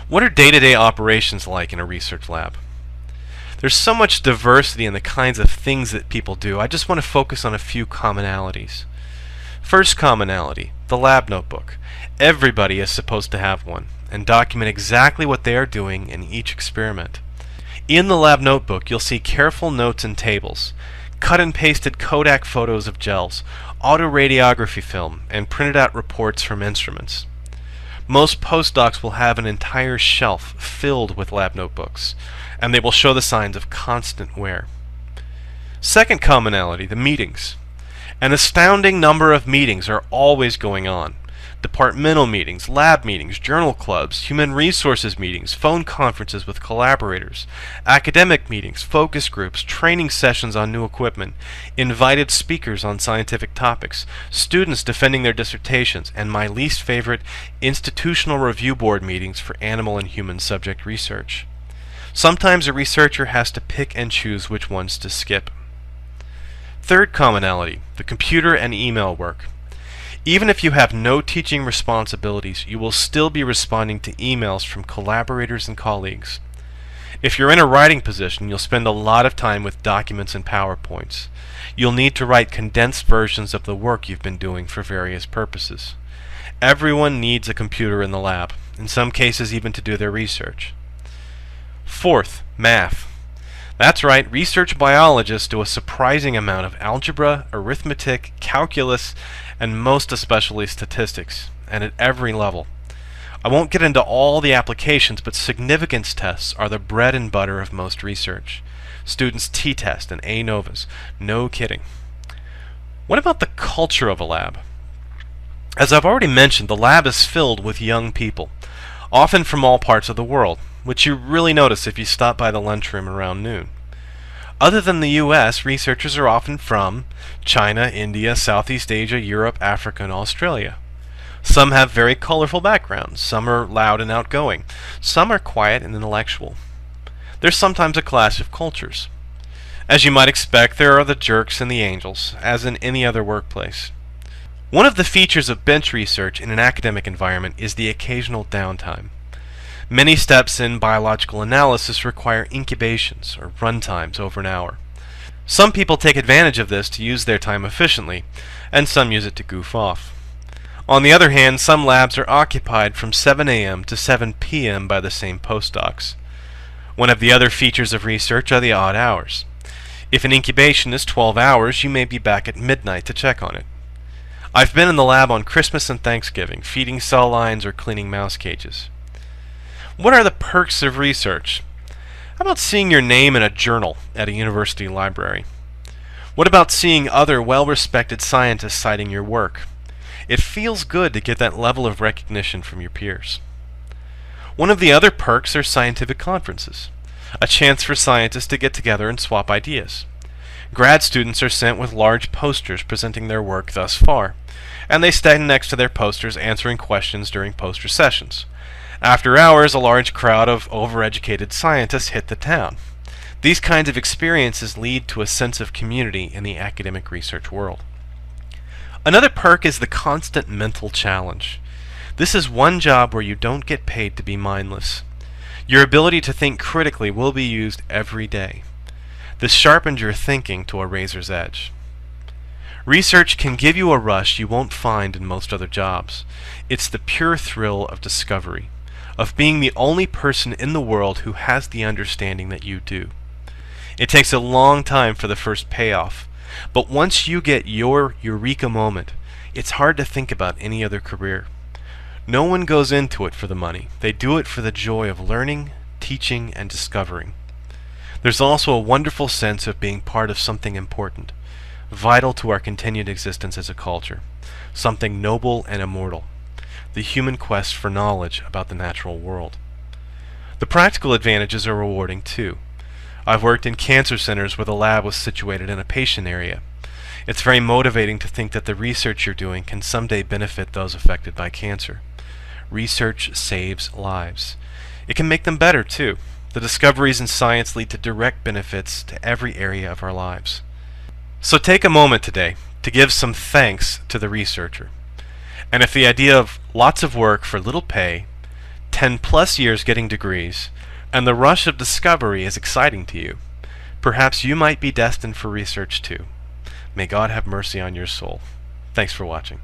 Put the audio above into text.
What are day-to-day operations like in a research lab? There's so much diversity in the kinds of things that people do. I just want to focus on a few commonalities. First commonality, the lab notebook. Everybody is supposed to have one and document exactly what they are doing in each experiment. In the lab notebook, you'll see careful notes and tables, cut and pasted Kodak photos of gels, autoradiography film, and printed out reports from instruments. Most postdocs will have an entire shelf filled with lab notebooks, and they will show the signs of constant wear. Second commonality, the meetings. An astounding number of meetings are always going on. Departmental meetings, lab meetings, journal clubs, human resources meetings, phone conferences with collaborators, academic meetings, focus groups, training sessions on new equipment, invited speakers on scientific topics, students defending their dissertations, and my least favorite, institutional review board meetings for animal and human subject research. Sometimes a researcher has to pick and choose which ones to skip. Third commonality, the computer and email work. Even if you have no teaching responsibilities, you will still be responding to emails from collaborators and colleagues. If you're in a writing position, you'll spend a lot of time with documents and PowerPoints. You'll need to write condensed versions of the work you've been doing for various purposes. Everyone needs a computer in the lab, in some cases even to do their research. Fourth, math. That's right, research biologists do a surprising amount of algebra, arithmetic, calculus, and most especially statistics, and at every level. I won't get into all the applications, but significance tests are the bread and butter of most research. Students t-test and ANOVAs. No kidding. What about the culture of a lab? As I've already mentioned, the lab is filled with young people, often from all parts of the world, which you really notice if you stop by the lunchroom around noon. Other than the US, researchers are often from China, India, Southeast Asia, Europe, Africa, and Australia. Some have very colorful backgrounds. Some are loud and outgoing. Some are quiet and intellectual. There's sometimes a clash of cultures. As you might expect, there are the jerks and the angels, as in any other workplace. One of the features of bench research in an academic environment is the occasional downtime. Many steps in biological analysis require incubations or run times over an hour. Some people take advantage of this to use their time efficiently, and some use it to goof off. On the other hand, some labs are occupied from 7 a.m. to 7 p.m. by the same postdocs. One of the other features of research are the odd hours. If an incubation is 12 hours, you may be back at midnight to check on it. I've been in the lab on Christmas and Thanksgiving, feeding cell lines or cleaning mouse cages. What are the perks of research? How about seeing your name in a journal at a university library? What about seeing other well-respected scientists citing your work? It feels good to get that level of recognition from your peers. One of the other perks are scientific conferences, a chance for scientists to get together and swap ideas. Grad students are sent with large posters presenting their work thus far, and they stand next to their posters answering questions during poster sessions. After hours, a large crowd of overeducated scientists hit the town. These kinds of experiences lead to a sense of community in the academic research world. Another perk is the constant mental challenge. This is one job where you don't get paid to be mindless. Your ability to think critically will be used every day. This sharpens your thinking to a razor's edge. Research can give you a rush you won't find in most other jobs. It's the pure thrill of discovery, of being the only person in the world who has the understanding that you do. It takes a long time for the first payoff, but once you get your eureka moment, it's hard to think about any other career. No one goes into it for the money. They do it for the joy of learning, teaching, and discovering. There's also a wonderful sense of being part of something important, vital to our continued existence as a culture, something noble and immortal, the human quest for knowledge about the natural world. The practical advantages are rewarding too. I've worked in cancer centers where the lab was situated in a patient area. It's very motivating to think that the research you're doing can someday benefit those affected by cancer. Research saves lives. It can make them better too. The discoveries in science lead to direct benefits to every area of our lives. So take a moment today to give some thanks to the researcher. And if the idea of lots of work for little pay, 10 plus years getting degrees, and the rush of discovery is exciting to you. Perhaps you might be destined for research too. May God have mercy on your soul. Thanks for watching.